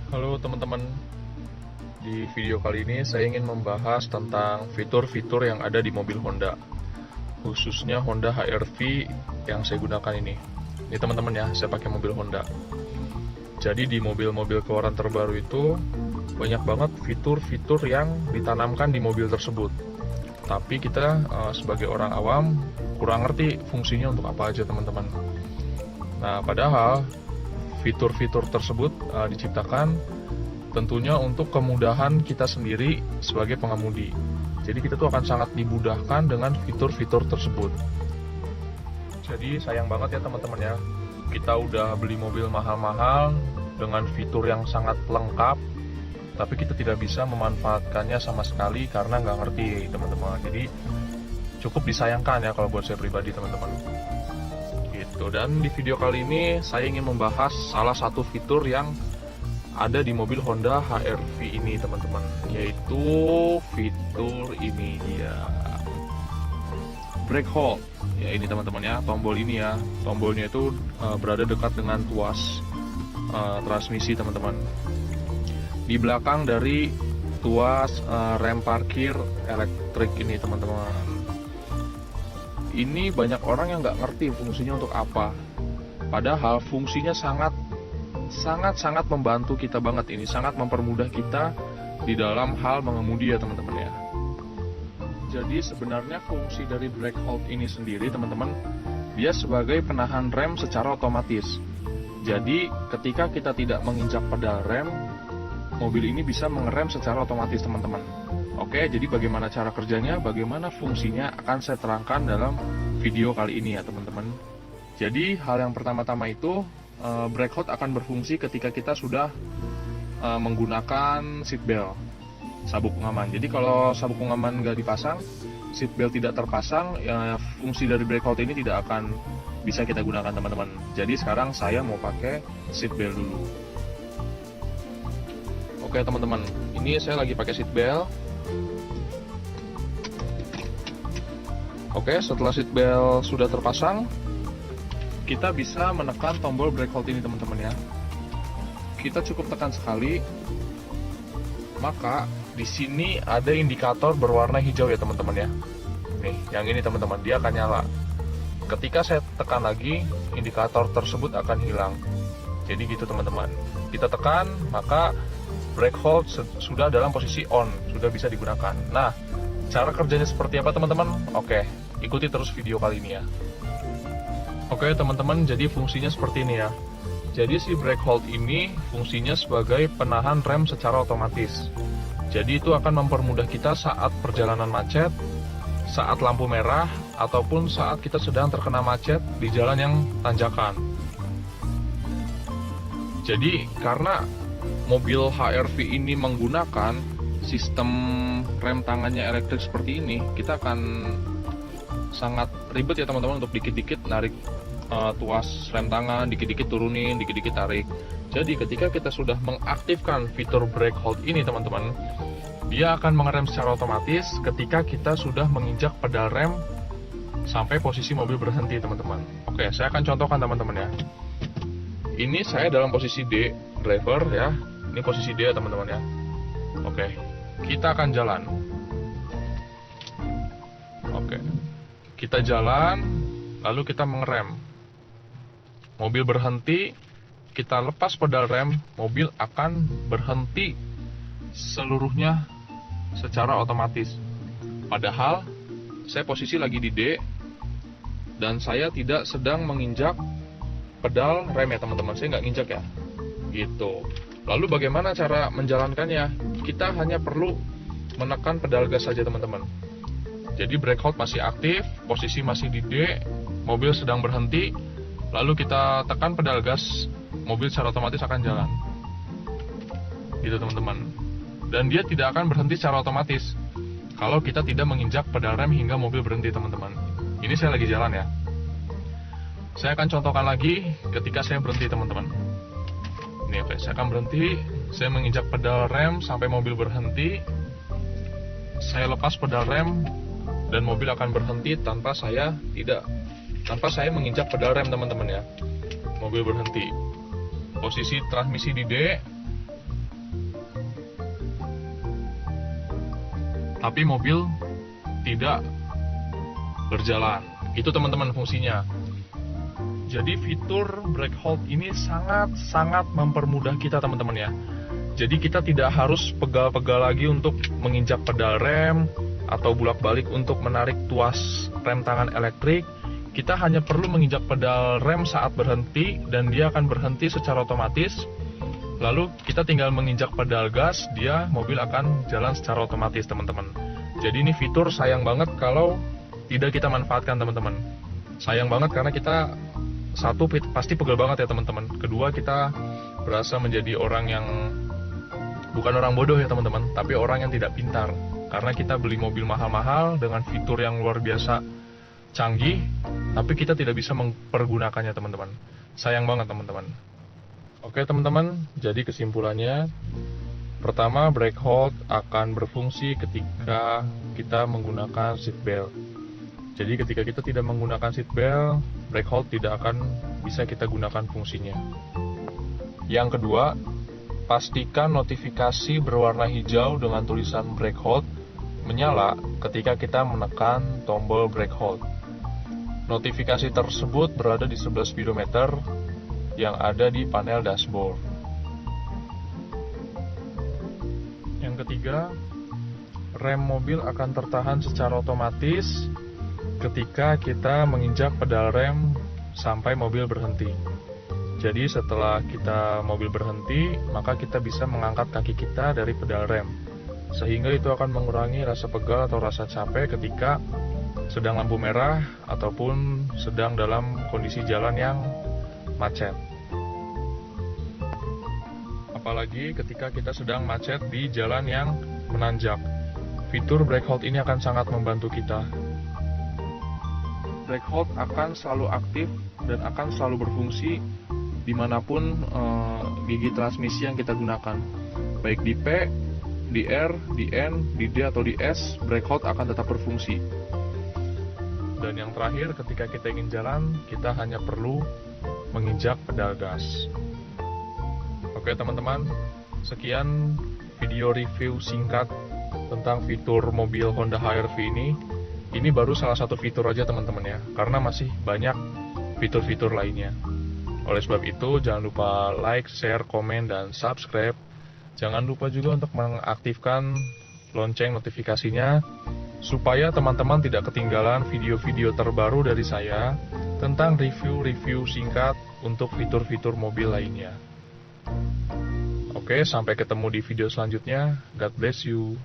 Halo teman-teman, di video kali ini saya ingin membahas tentang fitur-fitur yang ada di mobil Honda, khususnya Honda HR-V yang saya gunakan ini. Ini teman-teman ya, saya pakai mobil Honda. Jadi di mobil-mobil keluaran terbaru itu banyak banget fitur-fitur yang ditanamkan di mobil tersebut. Tapi kita sebagai orang awam kurang ngerti fungsinya untuk apa aja teman-teman. Nah, padahal fitur-fitur tersebut diciptakan tentunya untuk kemudahan kita sendiri sebagai pengemudi. Jadi kita tuh akan sangat dimudahkan dengan fitur-fitur tersebut. Jadi sayang banget ya teman-teman ya, kita udah beli mobil mahal-mahal dengan fitur yang sangat lengkap, tapi kita tidak bisa memanfaatkannya sama sekali karena nggak ngerti teman-teman. Jadi cukup disayangkan ya kalau buat saya pribadi teman-teman. Dan di video kali ini saya ingin membahas salah satu fitur yang ada di mobil Honda HR-V ini teman-teman, yaitu fitur ini dia, brake hold. Ya ini teman-teman ya, tombol ini ya, tombolnya itu berada dekat dengan tuas transmisi teman-teman, di belakang dari tuas rem parkir elektrik ini teman-teman. Ini banyak orang yang nggak ngerti fungsinya untuk apa. Padahal fungsinya sangat membantu kita banget ini, sangat mempermudah kita di dalam hal mengemudi ya teman-teman ya. Jadi sebenarnya fungsi dari brake hold ini sendiri teman-teman, dia sebagai penahan rem secara otomatis. Jadi ketika kita tidak menginjak pedal rem, mobil ini bisa mengerem secara otomatis teman-teman. Oke, jadi bagaimana cara kerjanya, bagaimana fungsinya akan saya terangkan dalam video kali ini ya teman-teman. Jadi hal yang pertama-tama itu, brake hold akan berfungsi ketika kita sudah menggunakan seat belt, sabuk pengaman. Jadi kalau sabuk pengaman nggak dipasang, seat belt tidak terpasang, ya, fungsi dari brake hold ini tidak akan bisa kita gunakan teman-teman. Jadi sekarang saya mau pakai seat belt dulu. Oke teman-teman, ini saya lagi pakai seat belt. Oke, setelah seat belt sudah terpasang, kita bisa menekan tombol brake hold ini teman-teman ya. Kita cukup tekan sekali, maka di sini ada indikator berwarna hijau ya teman-teman ya. Nih, yang ini teman-teman, dia akan nyala. Ketika saya tekan lagi, indikator tersebut akan hilang. Jadi gitu teman-teman. Kita tekan, maka brake hold sudah dalam posisi on, sudah bisa digunakan. Nah, cara kerjanya seperti apa teman-teman? Oke, ikuti terus video kali ini ya. Oke teman-teman, jadi fungsinya seperti ini ya. Jadi si brake hold ini fungsinya sebagai penahan rem secara otomatis. Jadi itu akan mempermudah kita saat perjalanan macet, saat lampu merah, ataupun saat kita sedang terkena macet di jalan yang tanjakan. Jadi karena mobil HR-V ini menggunakan sistem rem tangannya elektrik seperti ini, kita akan sangat ribet ya teman-teman untuk dikit-dikit narik tuas rem tangan, dikit-dikit turunin, dikit-dikit tarik. Jadi ketika kita sudah mengaktifkan fitur brake hold ini teman-teman, dia akan mengerem secara otomatis ketika kita sudah menginjak pedal rem sampai posisi mobil berhenti teman-teman. Oke, saya akan contohkan teman-teman ya. Ini saya dalam posisi D, driver ya. Ini posisi D ya teman-teman ya. Oke, kita akan jalan. Oke, kita jalan, lalu kita mengerem. Mobil berhenti, kita lepas pedal rem, mobil akan berhenti seluruhnya secara otomatis. Padahal saya posisi lagi di D dan saya tidak sedang menginjak pedal rem ya teman-teman, saya nggak nginjak ya. Gitu. Lalu bagaimana cara menjalankannya? Kita hanya perlu menekan pedal gas saja teman-teman. Jadi brake hold masih aktif, posisi masih di D, mobil sedang berhenti, lalu kita tekan pedal gas, mobil secara otomatis akan jalan. Gitu teman-teman. Dan dia tidak akan berhenti secara otomatis kalau kita tidak menginjak pedal rem hingga mobil berhenti teman-teman. Ini saya lagi jalan ya. Saya akan contohkan lagi ketika saya berhenti teman-teman. Ini oke, saya akan berhenti, saya menginjak pedal rem sampai mobil berhenti. Saya lepas pedal rem dan mobil akan berhenti tanpa saya menginjak pedal rem teman-teman ya. Mobil berhenti. Posisi transmisi di D, tapi mobil tidak berjalan. Itu teman-teman fungsinya. Jadi fitur brake hold ini sangat mempermudah kita teman-teman ya. Jadi kita tidak harus pegal-pegal lagi untuk menginjak pedal rem atau bolak-balik untuk menarik tuas rem tangan elektrik. Kita hanya perlu menginjak pedal rem saat berhenti dan dia akan berhenti secara otomatis. Lalu kita tinggal menginjak pedal gas, mobil akan jalan secara otomatis teman-teman. Jadi ini fitur sayang banget kalau tidak kita manfaatkan teman-teman. Sayang banget karena kita satu pasti pegel banget ya teman-teman. Kedua kita berasa menjadi orang yang bukan orang bodoh ya teman-teman, tapi orang yang tidak pintar. Karena kita beli mobil mahal-mahal dengan fitur yang luar biasa canggih, tapi kita tidak bisa mempergunakannya teman-teman. Sayang banget teman-teman. Oke teman-teman, jadi kesimpulannya, pertama brake hold akan berfungsi ketika kita menggunakan seat belt. Jadi ketika kita tidak menggunakan seat belt, brake hold tidak akan bisa kita gunakan fungsinya. Yang kedua, pastikan notifikasi berwarna hijau dengan tulisan brake hold menyala ketika kita menekan tombol brake hold. Notifikasi tersebut berada di sebelah speedometer yang ada di panel dashboard. Yang ketiga, rem mobil akan tertahan secara otomatis ketika kita menginjak pedal rem sampai mobil berhenti. Jadi setelah mobil berhenti, maka kita bisa mengangkat kaki kita dari pedal rem. Sehingga itu akan mengurangi rasa pegal atau rasa capek ketika sedang lampu merah ataupun sedang dalam kondisi jalan yang macet. Apalagi ketika kita sedang macet di jalan yang menanjak. Fitur brake hold ini akan sangat membantu kita. Brake hold akan selalu aktif dan akan selalu berfungsi dimanapun gigi transmisi yang kita gunakan. Baik di P, di R, di N, di D atau di S, brake hold akan tetap berfungsi. Dan yang terakhir, ketika kita ingin jalan, kita hanya perlu menginjak pedal gas. Oke teman-teman, sekian video review singkat tentang fitur mobil Honda HR-V ini. Ini baru salah satu fitur aja teman-teman ya, karena masih banyak fitur-fitur lainnya. Oleh sebab itu, jangan lupa like, share, komen, dan subscribe. Jangan lupa juga untuk mengaktifkan lonceng notifikasinya, supaya teman-teman tidak ketinggalan video-video terbaru dari saya tentang review-review singkat untuk fitur-fitur mobil lainnya. Oke, sampai ketemu di video selanjutnya. God bless you.